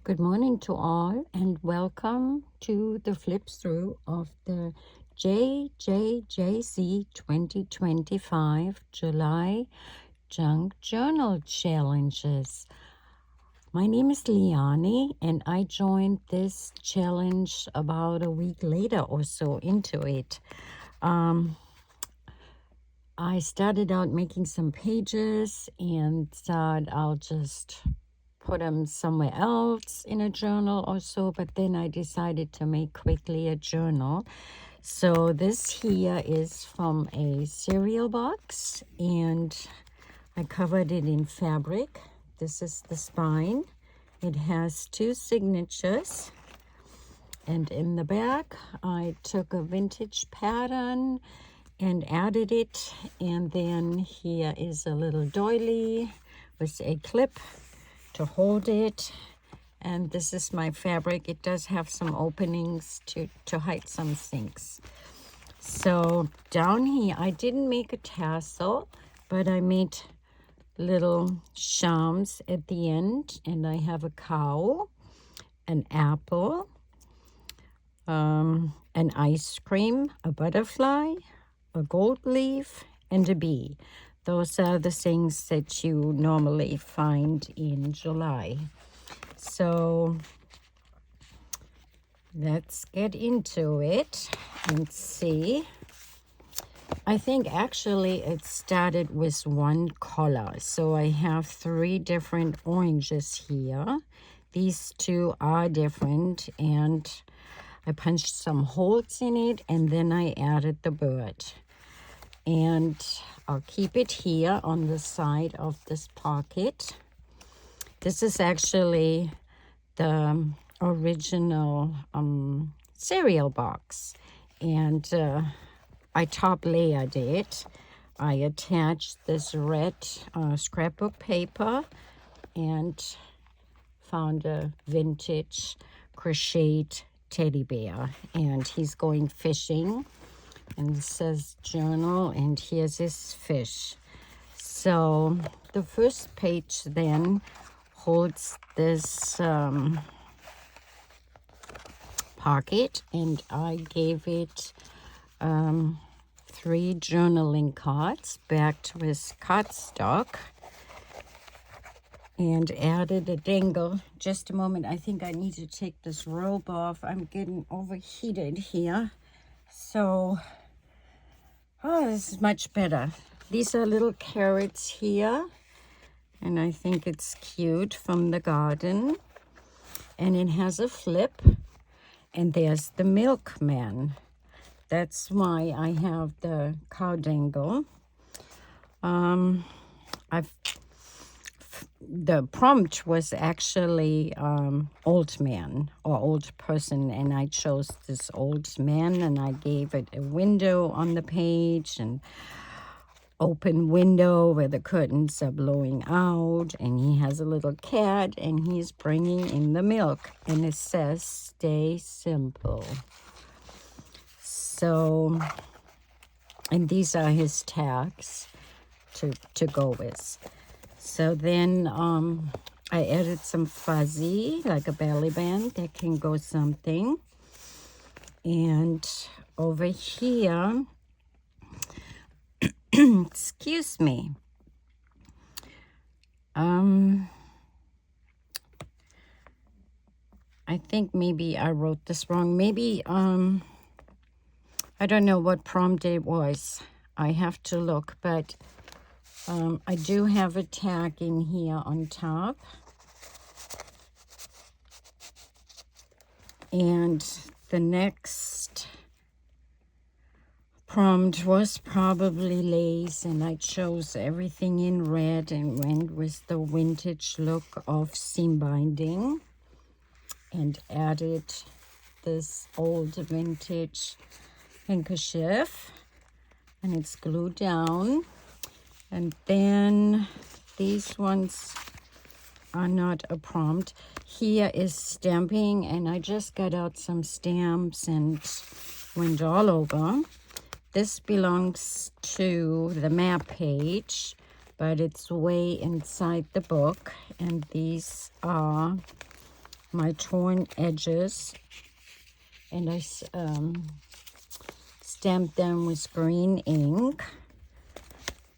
Good morning to all, and welcome to the flip through of the JJJC 2025 July Junk Journal Challenges. My name is Liani, and I joined this challenge about a week later or so into it. I started out making some pages and thought I'll just put them somewhere else in a journal or so, but then I decided to make quickly a journal. So this here is from a cereal box, and I covered it in fabric. This is the spine. It has 2 signatures, and in the back I took a vintage pattern and added it, and then here is a little doily with a clip to hold it, and this is my fabric. It does have some openings to hide some things. So down here I didn't make a tassel, but I made little charms at the end, and I have a cow, an apple, an ice cream, a butterfly, a gold leaf, and a bee. Those are the things that you normally find in July. So let's get into it and see. I think actually it started with one color. So I have 3 different oranges here. These 2 are different, and I punched some holes in it, and then I added the bird. And I'll keep it here on the side of this pocket. This is actually the original cereal box, and I top layered it. I attached this red scrapbook paper and found a vintage crocheted teddy bear, and he's going fishing, and it says journal, and here's his fish. So the first page then holds this pocket, and I gave it 3 journaling cards backed with cardstock and added a dangle. Just a moment, I think I need to take this robe off. I'm getting overheated here. So, this is much better. These are little carrots here, and I think it's cute, from the garden. And it has a flip, and there's the milkman. That's why I have the cow dangle. The prompt was actually old man or old person, and I chose this old man, and I gave it a window on the page, and open window where the curtains are blowing out, and he has a little cat, and he's bringing in the milk, and it says stay simple. So, and these are his tags to go with. So then I added some fuzzy, like a belly band that can go something. And over here, excuse me, I think maybe I wrote this wrong. Maybe, I don't know what prompt it was. I have to look, but I do have a tag in here on top. And the next prompt was probably lace, and I chose everything in red and went with the vintage look of seam binding and added this old vintage handkerchief, and it's glued down. And then these ones are not a prompt. Here is stamping, and I just got out some stamps and went all over. This belongs to the map page, but it's way inside the book, and these are my torn edges, and I stamped them with green ink.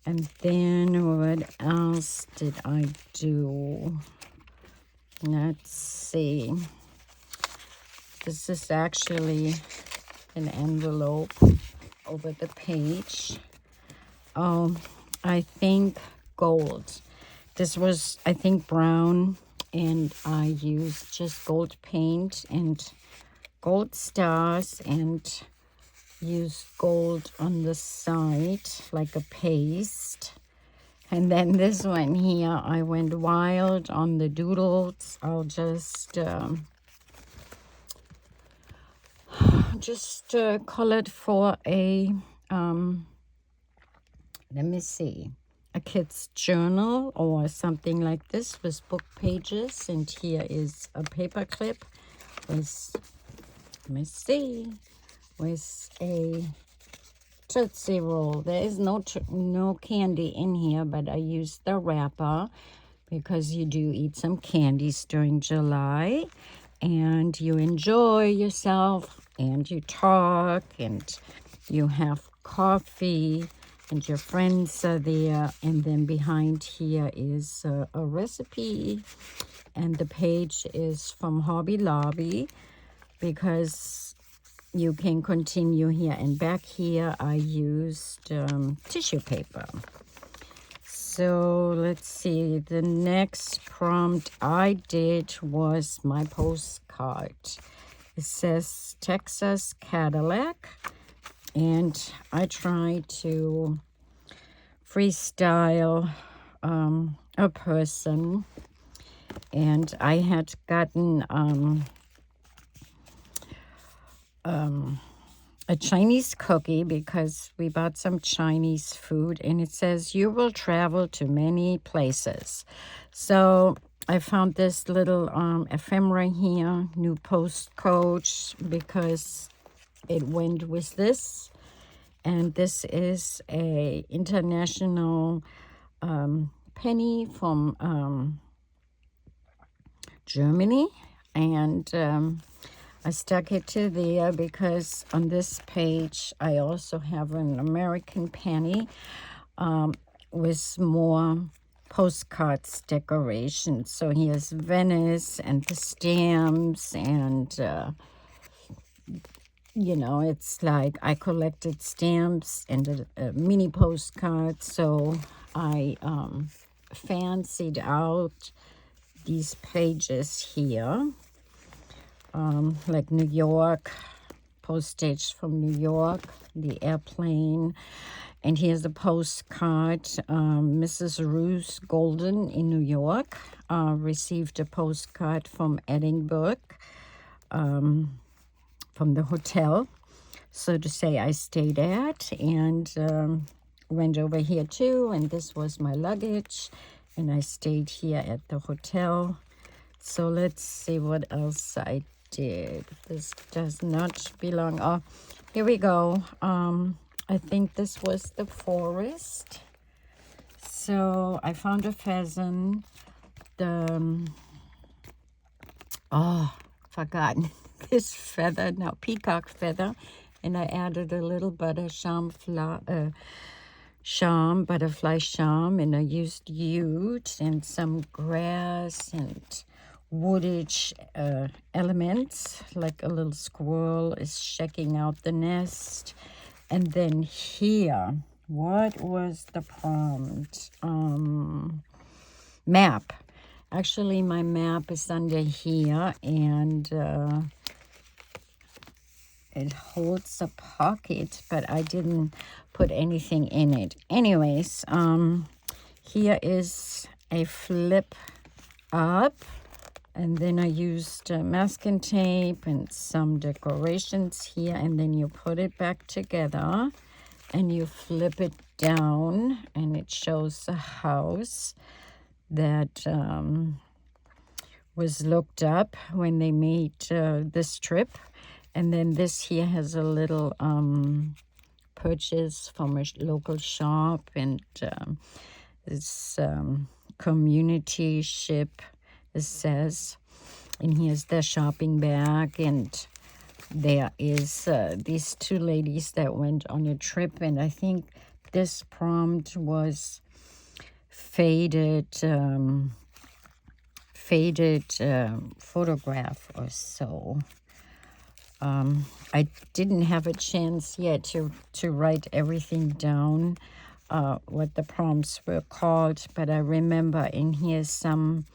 And then what else did I do? Let's see. This is actually an envelope over the page. I think gold. This was, I think, brown, and I used just gold paint and gold stars and used gold on the side like a paste. And then this one here, I went wild on the doodles. I'll just colored for a let me see, a kid's journal or something like this with book pages. And here is a paper clip with, let me see, with a Tootsie Roll. There is no candy in here, but I used the wrapper because you do eat some candies during July, and you enjoy yourself, and you talk, and you have coffee, and your friends are there. And then behind here is a recipe, and the page is from Hobby Lobby because you can continue here. And back here I used tissue paper. So let's see, the next prompt I did was my postcard. It says Texas Cadillac, and I tried to freestyle a person, and I had gotten a Chinese cookie because we bought some Chinese food, and it says you will travel to many places. So I found this little ephemera here, new postcode, because it went with this. And this is a international penny from Germany, and I stuck it to there because on this page I also have an American penny with more postcards decorations. So here's Venice and the stamps, and you know, it's like I collected stamps and a mini postcard. So I fancied out these pages here. Like New York, postage from New York, the airplane. And here's a postcard. Mrs. Ruth Golden in New York received a postcard from Edinburgh, from the hotel, so to say, I stayed at, and went over here too. And this was my luggage, and I stayed here at the hotel. So let's see what else I did. This does not belong. Oh, here we go. I think this was the forest. So I found a pheasant. Forgotten this feather, now peacock feather, and I added a little butterfly charm, and I used jute and some grass and woodage elements, like a little squirrel is checking out the nest. And then here, what was the prompt? Map. Actually, my map is under here, and it holds a pocket, but I didn't put anything in it. Anyways, here is a flip up. And then I used masking tape and some decorations here. And then you put it back together and you flip it down. And it shows a house that was looked up when they made this trip. And then this here has a little purchase from a local shop. And this community ship, it says. And here's the shopping bag, and there is these two ladies that went on a trip, and I think this prompt was faded photograph or so. I didn't have a chance yet to write everything down, what the prompts were called, but I remember in here some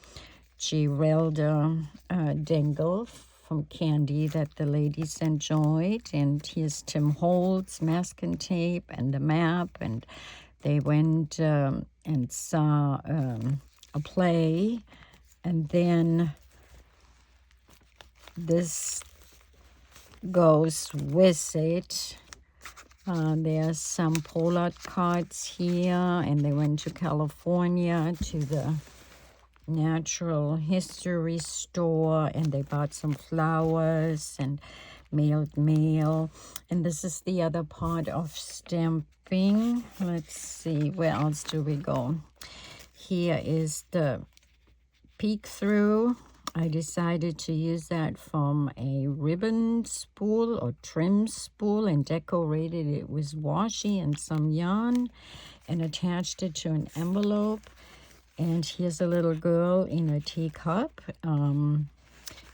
Geralda dangle from Candy that the ladies enjoyed, and here's Tim Holtz masking tape and the map, and they went and saw a play, and then this goes with it. There's some Pollard cards here, and they went to California to the natural history store, and they bought some flowers and mailed mail. And this is the other part of stamping. Let's see, where else do we go? Here is the peek through. I decided to use that from a ribbon spool or trim spool and decorated it with washi and some yarn and attached it to an envelope. And here's a little girl in a teacup. And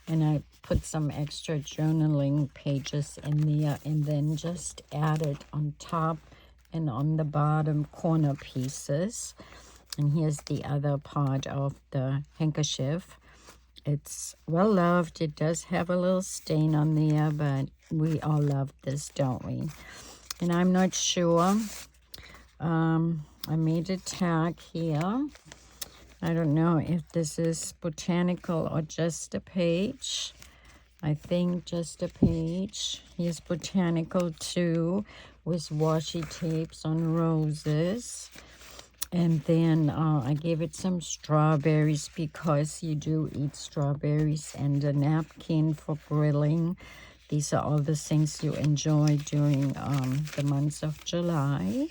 I put some extra journaling pages in there and then just added on top and on the bottom corner pieces. And here's the other part of the handkerchief. It's well loved. It does have a little stain on there, but we all love this, don't we? And I'm not sure. I made a tag here. I don't know if this is botanical or just a page. I think just a page. Here's botanical too, with washi tapes on roses. And then I gave it some strawberries because you do eat strawberries, and a napkin for grilling. These are all the things you enjoy during the months of July.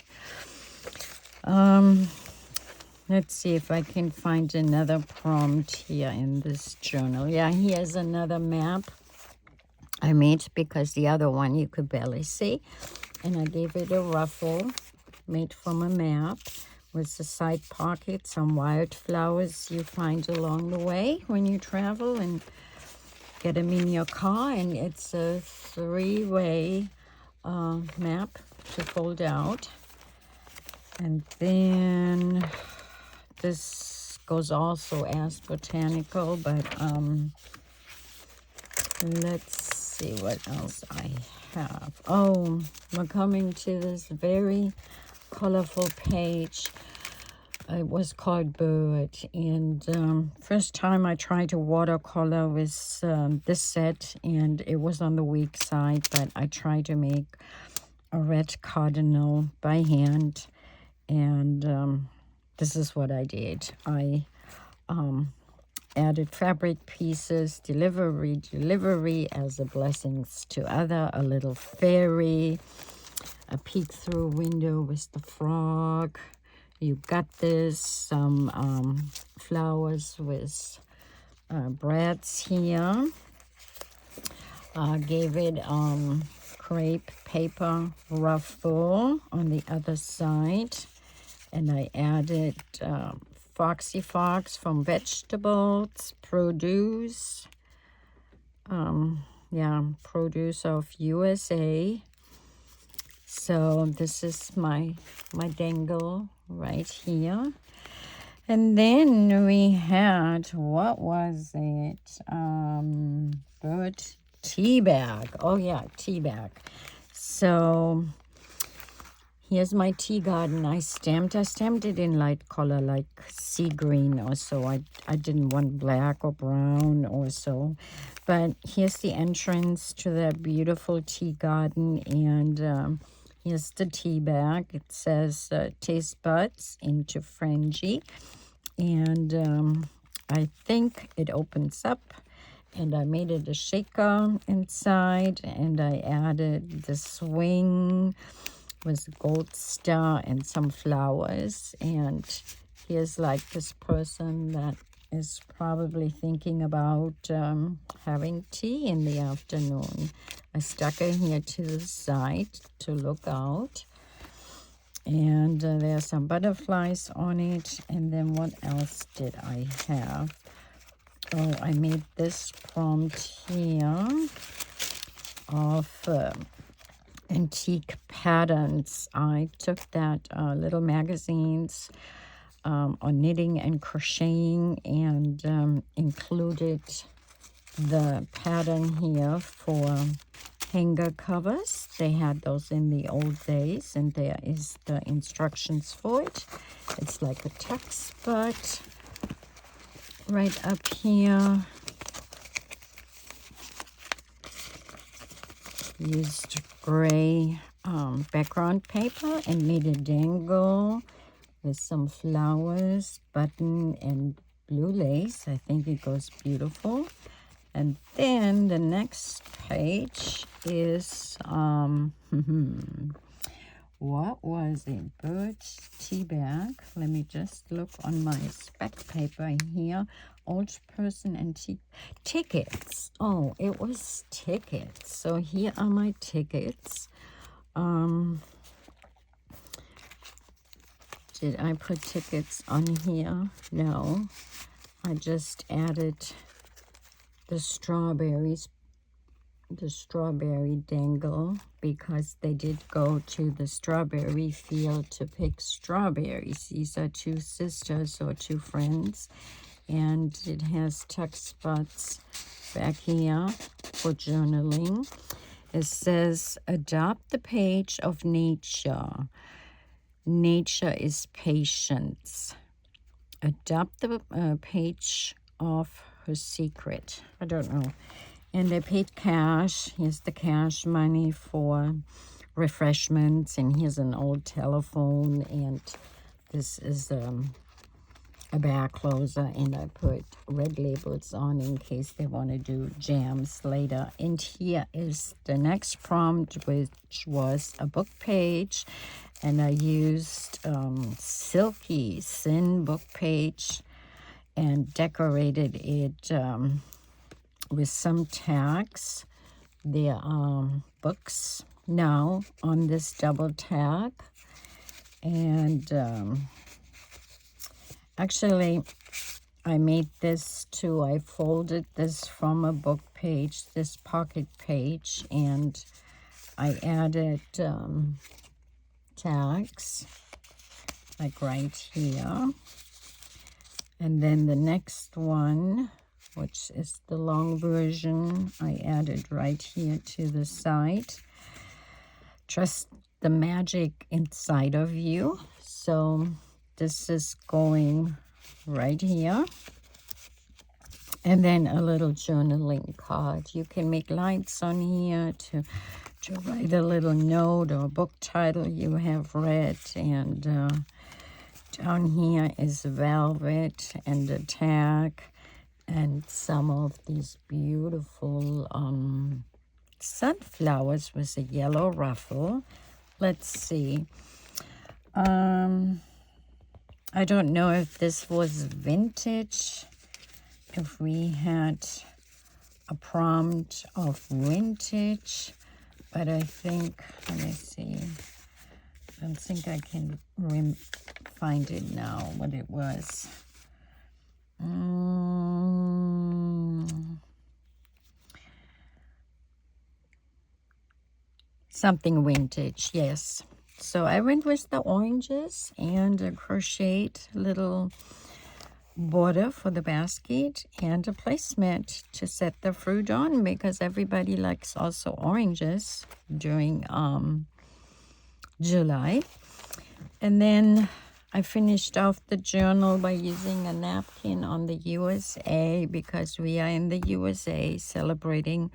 Let's see if I can find another prompt here in this journal. Yeah, here's another map I made because the other one you could barely see. And I gave it a ruffle made from a map with the side pocket, some wildflowers you find along the way when you travel and get them in your car. And it's a three-way map to fold out. And then this goes also as botanical, but let's see what else I have. Oh, we're coming to this very colorful page. It was called Bird, and first time I tried to watercolor with this set, and it was on the weak side, but I tried to make a red cardinal by hand, and this is what I did. I added fabric pieces, delivery as a blessings to other, a little fairy, a peek through window with the frog. You got this, some flowers with brads here. Gave it crepe paper ruffle on the other side. And I added Foxy Fox from Vegetables, Produce. Produce of USA. So this is my dangle right here. And then we had, what was it? Bird tea bag. Oh yeah, tea bag. So here's my tea garden. I stamped it in light color like sea green or so. I didn't want black or brown or so. But here's the entrance to that beautiful tea garden, and here's the tea bag. It says taste buds into frenzy. And I think it opens up. And I made it a shaker inside. And I added the swing with a gold star and some flowers. And here's like this person that is probably thinking about having tea in the afternoon. I stuck it here to the side to look out. And there are some butterflies on it. And then what else did I have? Oh, I made this prompt here of antique patterns. I took that little magazines on knitting and crocheting and included the pattern here for hanger covers. They had those in the old days, and there is the instructions for it. It's like a text, but right up here, used gray background paper and made a dangle with some flowers, button, and blue lace. I think it goes beautiful. And then the next page is, what was it? Birch tea bag. Let me just look on my spec paper here. Old person antique tickets. Oh, it was tickets. So here are my tickets. Did I put tickets on here? No. I just added the strawberries, the strawberry dangle, because they did go to the strawberry field to pick strawberries. These are two sisters or two friends, and it has tuck spots back here for journaling. It says, adopt the page of nature. Nature is patience. Adopt the page of her secret. I don't know. And they paid cash. Here's the cash money for refreshments. And here's an old telephone. And this is a bag closer. And I put red labels on in case they want to do jams later. And here is the next prompt, which was a book page. And I used silky thin book page and decorated it with some tags. There are books now on this double tag. And actually, I made this too. I folded this from a book page, this pocket page, and I added tags like right here. And then the next one, which is the long version, I added right here to the side. Trust the magic inside of you. So this is going right here. And then a little journaling card. You can make lights on here to write a little note or book title you have read. And down here is velvet and a tag and some of these beautiful sunflowers with a yellow ruffle. Let's see. I don't know if this was vintage, if we had a prompt of vintage, but I think, let me see. I don't think I can find it now, what it was. Something vintage, yes. So I went with the oranges and a crocheted little border for the basket and a placemat to set the fruit on, because everybody likes also oranges during July. And then I finished off the journal by using a napkin on the USA, because we are in the USA celebrating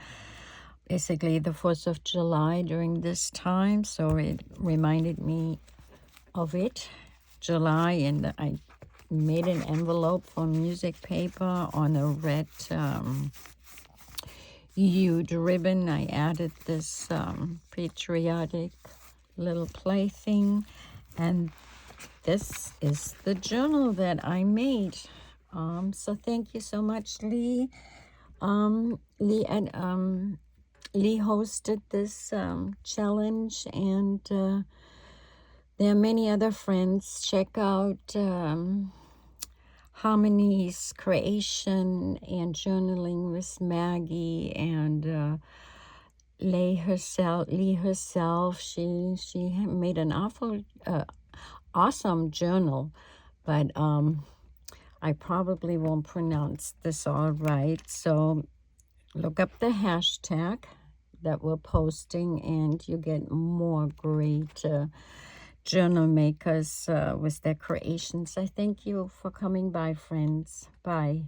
basically the 4th of July during this time. So it reminded me of it, July, and I made an envelope for music paper on a red hued ribbon. I added this patriotic little plaything, and this is the journal that I made. So thank you so much, Lee. Lee hosted this challenge, and there are many other friends. Check out Harmony's creation and journaling with Maggie, and Lee herself. She made an awesome journal, but I probably won't pronounce this all right. So look up the hashtag that we're posting, and you get more great journal makers with their creations. I thank you for coming by, friends. Bye.